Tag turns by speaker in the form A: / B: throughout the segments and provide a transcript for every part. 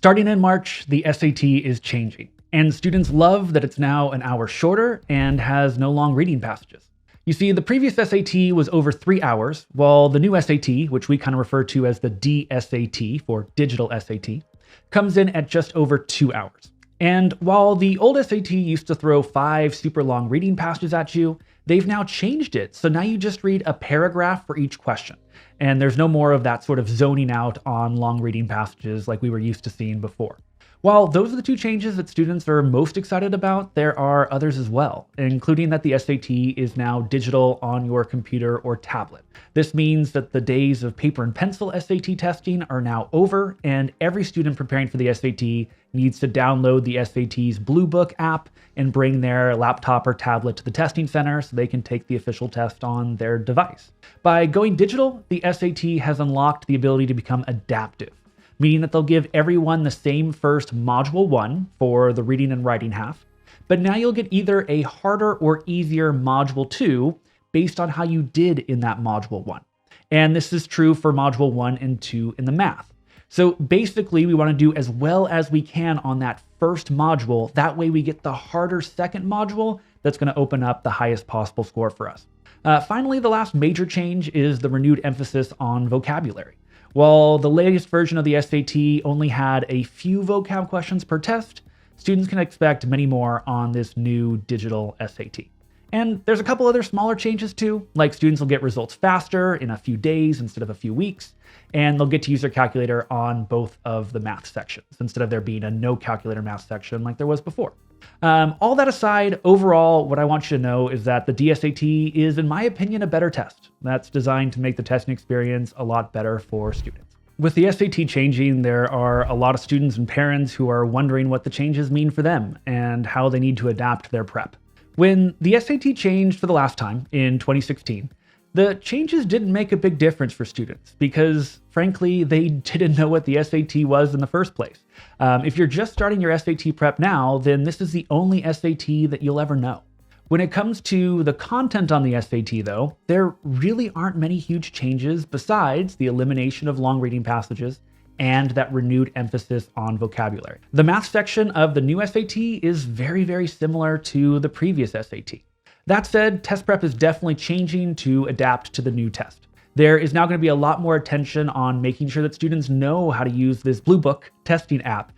A: Starting in March, the SAT is changing, and students love that it's now an hour shorter and has no long reading passages. You see, the previous SAT was over 3 hours, while the new SAT, which we kind of refer to as the DSAT for digital SAT, comes in at just over 2 hours. And while the old SAT used to throw 5 super long reading passages at you, they've now changed it. So now you just read a paragraph for each question. And there's no more of that sort of zoning out on long reading passages like we were used to seeing before. While those are the two changes that students are most excited about, there are others as well, including that the SAT is now digital on your computer or tablet. This means that the days of paper and pencil SAT testing are now over, and every student preparing for the SAT needs to download the SAT's Blue Book app and bring their laptop or tablet to the testing center so they can take the official test on their device. By going digital, the SAT has unlocked the ability to become adaptive, meaning that they'll give everyone the same first Module 1 for the reading and writing half, but now you'll get either a harder or easier Module 2 based on how you did in that Module 1. And this is true for Module 1 and 2 in the math. So basically, we want to do as well as we can on that first module. That way we get the harder second module that's going to open up the highest possible score for us. Finally, the last major change is the renewed emphasis on vocabulary. While the latest version of the SAT only had a few vocab questions per test, students can expect many more on this new digital SAT. And there's a couple other smaller changes too, like students will get results faster in a few days instead of a few weeks, and they'll get to use their calculator on both of the math sections instead of there being a no calculator math section like there was before. All that aside, overall, what I want you to know is that the DSAT is, in my opinion, a better test that's designed to make the testing experience a lot better for students. With the SAT changing, there are a lot of students and parents who are wondering what the changes mean for them and how they need to adapt their prep. When the SAT changed for the last time in 2016, the changes didn't make a big difference for students because, frankly, they didn't know what the SAT was in the first place. If you're just starting your SAT prep now, then this is the only SAT that you'll ever know. When it comes to the content on the SAT, though, there really aren't many huge changes besides the elimination of long reading passages and that renewed emphasis on vocabulary. The math section of the new SAT is very, very similar to the previous SAT. That said, test prep is definitely changing to adapt to the new test. There is now going to be a lot more attention on making sure that students know how to use this Blue Book testing app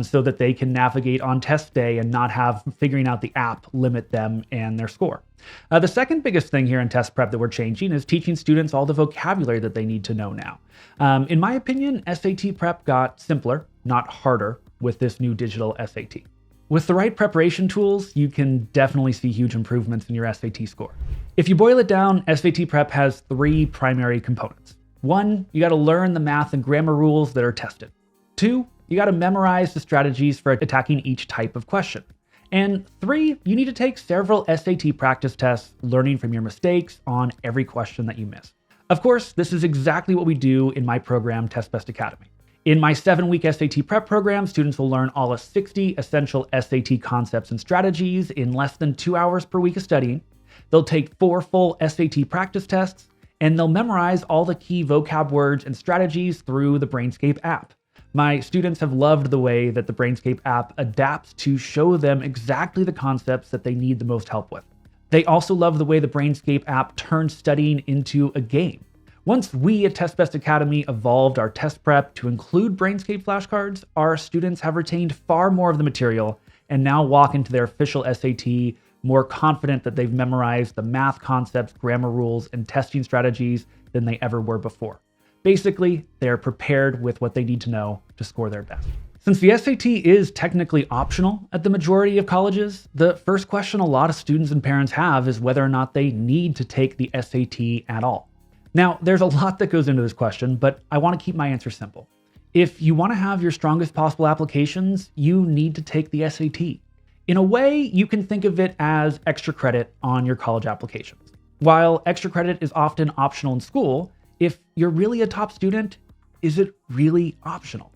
A: so that they can navigate on test day and not have figuring out the app limit them and their score. The second biggest thing here in test prep that we're changing is teaching students all the vocabulary that they need to know now. In my opinion, SAT prep got simpler, not harder, with this new digital SAT. With the right preparation tools, you can definitely see huge improvements in your SAT score. If you boil it down, SAT prep has 3 primary components. 1, you got to learn the math and grammar rules that are tested. 2, you got to memorize the strategies for attacking each type of question. And 3, you need to take several SAT practice tests, learning from your mistakes on every question that you miss. Of course, this is exactly what we do in my program, Test Best Academy. In my 7-week SAT prep program, students will learn all of 60 essential SAT concepts and strategies in less than 2 hours per week of studying. They'll take 4 full SAT practice tests, and they'll memorize all the key vocab words and strategies through the Brainscape app. My students have loved the way that the Brainscape app adapts to show them exactly the concepts that they need the most help with. They also love the way the Brainscape app turns studying into a game. Once we at Test Best Academy evolved our test prep to include Brainscape flashcards, our students have retained far more of the material and now walk into their official SAT more confident that they've memorized the math concepts, grammar rules, and testing strategies than they ever were before. Basically, they're prepared with what they need to know to score their best. Since the SAT is technically optional at the majority of colleges, the first question a lot of students and parents have is whether or not they need to take the SAT at all. Now, there's a lot that goes into this question, but I want to keep my answer simple. If you want to have your strongest possible applications, you need to take the SAT. In a way, you can think of it as extra credit on your college applications. While extra credit is often optional in school, if you're really a top student, is it really optional?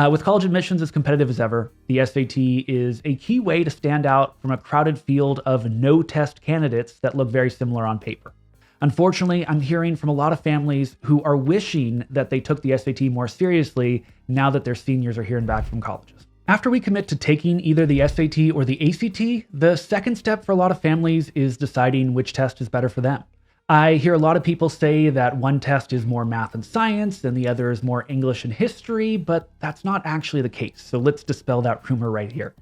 A: With college admissions as competitive as ever, the SAT is a key way to stand out from a crowded field of no-test candidates that look very similar on paper. Unfortunately, I'm hearing from a lot of families who are wishing that they took the SAT more seriously now that their seniors are hearing back from colleges. After we commit to taking either the SAT or the ACT, the second step for a lot of families is deciding which test is better for them. I hear a lot of people say that one test is more math and science and the other is more English and history, but that's not actually the case. So let's dispel that rumor right here.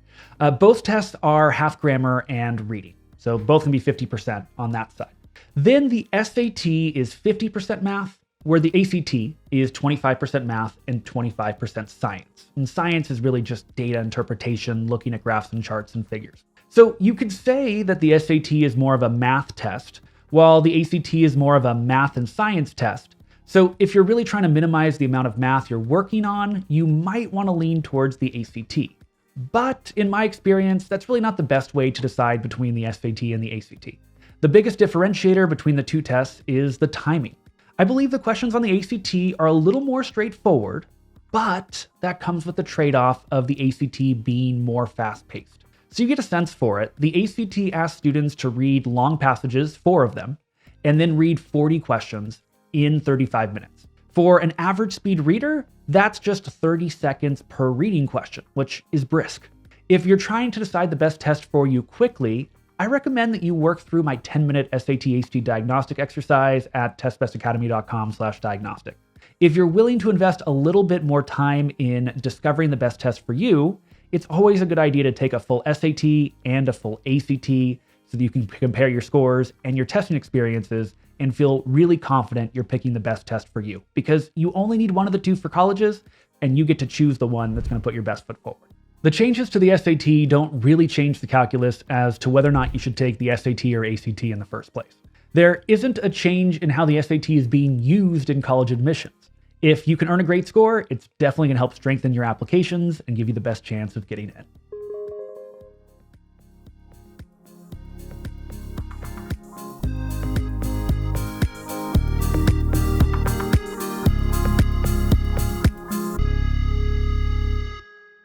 A: Both tests are half grammar and reading. So both can be 50% on that side. Then the SAT is 50% math, where the ACT is 25% math and 25% science. And science is really just data interpretation, looking at graphs and charts and figures. So you could say that the SAT is more of a math test, while the ACT is more of a math and science test. So if you're really trying to minimize the amount of math you're working on, you might want to lean towards the ACT. But in my experience, that's really not the best way to decide between the SAT and the ACT. The biggest differentiator between the two tests is the timing. I believe the questions on the ACT are a little more straightforward, but that comes with the trade-off of the ACT being more fast-paced. So you get a sense for it. The ACT asks students to read long passages, 4 of them, and then read 40 questions in 35 minutes. For an average speed reader, that's just 30 seconds per reading question, which is brisk. If you're trying to decide the best test for you quickly, I recommend that you work through my 10-minute SAT/ACT diagnostic exercise at testbestacademy.com/diagnostic. If you're willing to invest a little bit more time in discovering the best test for you, it's always a good idea to take a full SAT and a full ACT so that you can compare your scores and your testing experiences and feel really confident you're picking the best test for you, because you only need one of the two for colleges and you get to choose the one that's going to put your best foot forward. The changes to the SAT don't really change the calculus as to whether or not you should take the SAT or ACT in the first place. There isn't a change in how the SAT is being used in college admissions. If you can earn a great score, it's definitely going to help strengthen your applications and give you the best chance of getting in.